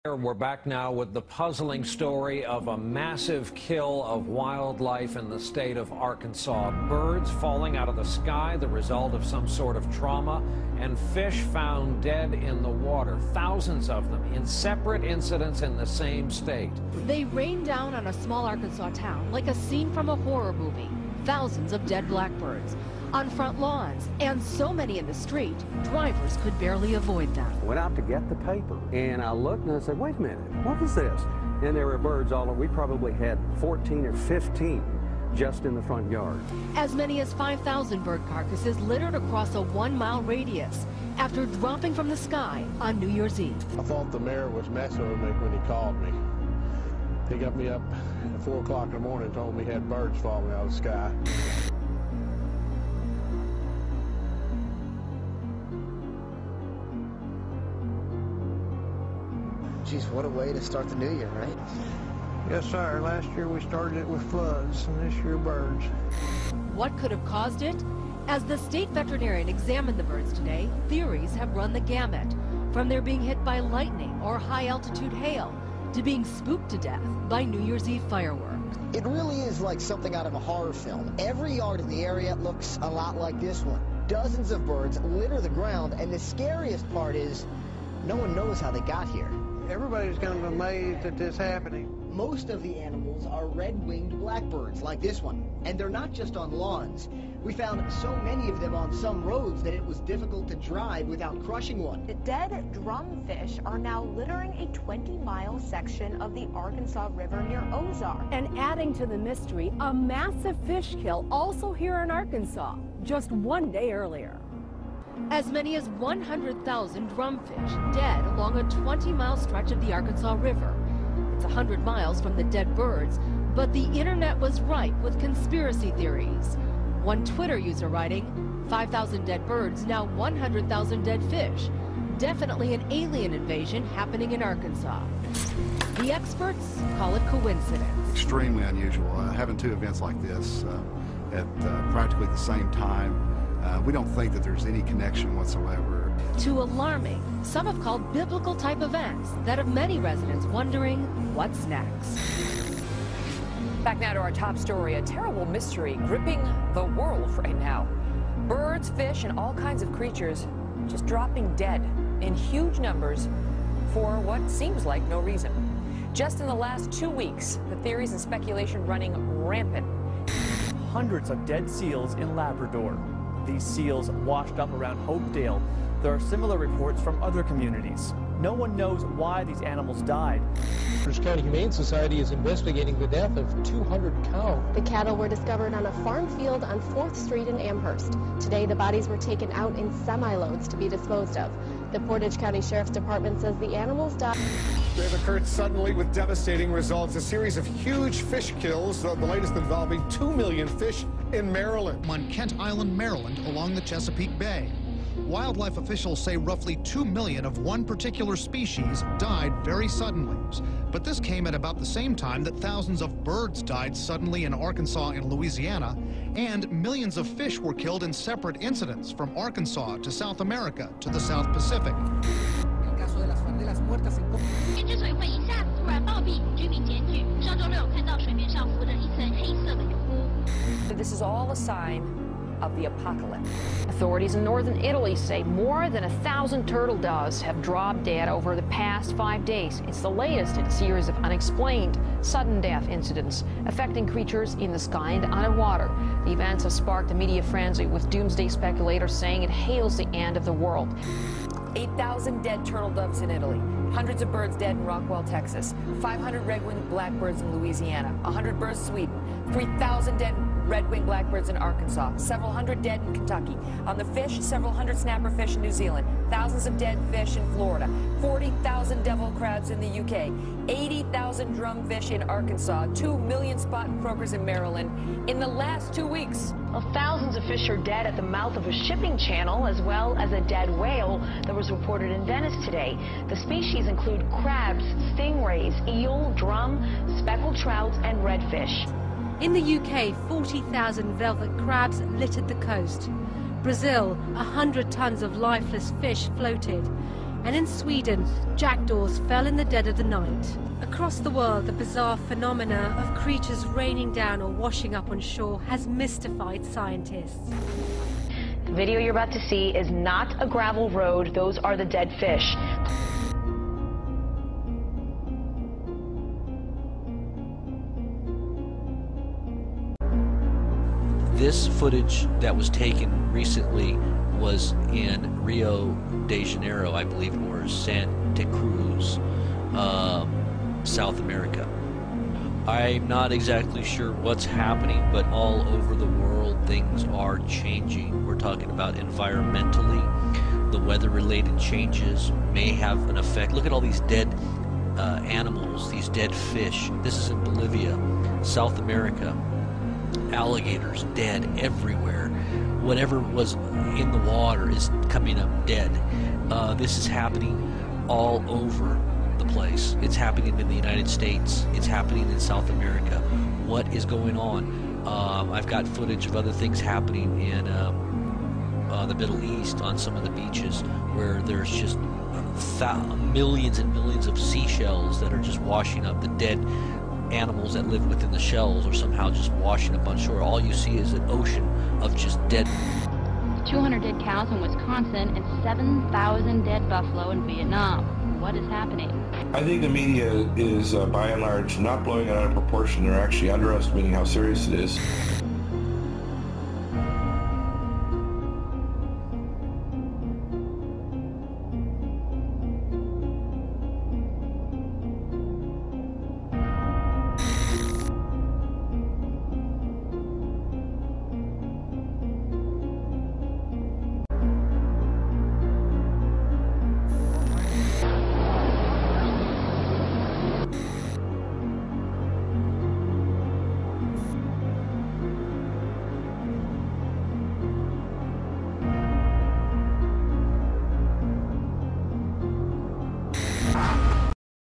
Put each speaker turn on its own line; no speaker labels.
We're back now with the puzzling story of a massive kill of wildlife in the state of Arkansas. Birds falling out of the sky, the result of some sort of trauma, and fish found dead in the water, thousands of them, in separate incidents in the same state.
They rained down on a small Arkansas town like a scene from a horror movie. Thousands of dead blackbirds on front lawns, and so many in the street, drivers could barely avoid them.
I went out to get the paper, and I looked and I said, wait a minute, what is this? And there were birds all over. We probably had 14 or 15 just in the front yard.
As many as 5,000 bird carcasses littered across a 1-mile radius after dropping from the sky on New Year's Eve.
I thought the mayor was messing with me when he called me. He got me up at 4 o'clock in the morning and told me he had birds falling out of the sky.
Geez, what a way to start the new year, right?
Yes, sir. Last year we started it with floods, and this year birds.
What could have caused it? As the state veterinarian examined the birds today, theories have run the gamut. From their being hit by lightning or high-altitude hail, to being spooked to death by New Year's Eve fireworks.
It really is like something out of a horror film. Every yard in the area looks a lot like this one. Dozens of birds litter the ground, and the scariest part is no one knows how they got here.
Everybody's kind of amazed at this happening.
Most of the animals are red-winged blackbirds like this one, and they're not just on lawns. We found so many of them on some roads that it was difficult to drive without crushing one.
The dead drumfish are now littering a 20-mile section of the Arkansas River near Ozark.
And adding to the mystery, a massive fish kill also here in Arkansas, just one day earlier.
As many as 100,000 drumfish dead along a 20-mile stretch of the Arkansas River. It's 100 miles from the dead birds, but the internet was ripe with conspiracy theories. One Twitter user writing, 5,000 dead birds, now 100,000 dead fish. Definitely an alien invasion happening in Arkansas. The experts call it coincidence.
Extremely unusual. Having two events like this at practically the same time. We don't think that there's any connection whatsoever.
Too alarming. Some have called biblical type events that have many residents wondering what's next.
Back now to our top story, a terrible mystery gripping the world right now. Birds, fish, and all kinds of creatures just dropping dead in huge numbers for what seems like no reason. Just in the last 2 weeks, the theories and speculation running rampant.
Hundreds of dead seals in Labrador. These seals washed up around Hopedale. There are similar reports from other communities. No one knows why these animals died.
Orange County Humane Society is investigating the death of 200 cows.
The cattle were discovered on a farm field on 4th Street in Amherst. Today, the bodies were taken out in semi-loads to be disposed of. The Portage County Sheriff's Department says the animals died.
They've occurred suddenly with devastating results. A series of huge fish kills, the latest involving 2 million fish in Maryland.
On Kent Island, Maryland, along the Chesapeake Bay. Wildlife officials say roughly 2 million of one particular species died very suddenly. But this came at about the same time that thousands of birds died suddenly in Arkansas and Louisiana, and millions of fish were killed in separate incidents from Arkansas to South America to the South Pacific.
This is all a sign of the apocalypse. Authorities in northern Italy say more than 1,000 turtle doves have dropped dead over the past 5 days. It's the latest in a series of unexplained sudden death incidents affecting creatures in the sky and underwater. The events have sparked a media frenzy, with doomsday speculators saying it hails the end of the world. 8,000 dead turtle doves in Italy, hundreds of birds dead in Rockwell, Texas, 500 red-winged blackbirds in Louisiana, 100 birds in Sweden, 3,000 dead red-winged blackbirds in Arkansas, several hundred dead in Kentucky. On the fish, several hundred snapper fish in New Zealand, thousands of dead fish in Florida, 40,000 devil crabs in the UK, 80,000 drumfish in Arkansas, 2 million spotted croakers in Maryland. In the last 2 weeks,
well, thousands of fish are dead at the mouth of a shipping channel, as well as a dead whale that was reported in Venice today. The species include crabs, stingrays, eel, drum, speckled trouts, and redfish.
In the UK, 40,000 velvet crabs littered the coast. Brazil, 100 tons of lifeless fish floated. And in Sweden, jackdaws fell in the dead of the night. Across the world, the bizarre phenomena of creatures raining down or washing up on shore has mystified scientists.
The video you're about to see is not a gravel road. Those are the dead fish.
This footage that was taken recently was in Rio de Janeiro, I believe, or Santa Cruz, South America. I'm not exactly sure what's happening, but all over the world things are changing. We're talking about environmentally, the weather-related changes may have an effect. Look at all these dead animals, these dead fish. This is in Bolivia, South America. Alligators dead everywhere. Whatever was in the water is coming up dead. This is happening all over the place. It's happening in the United States. It's happening in South America. What is going on? I've got footage of other things happening in the Middle East on some of the beaches where there's just millions and millions of seashells that are just washing up. The dead animals that live within the shells are somehow just washing up on shore. All you see is an ocean of just dead.
200 dead cows in Wisconsin and 7,000 dead buffalo in Vietnam. What is happening?
I think the media is, by and large, not blowing it out of proportion. They're actually underestimating how serious it is.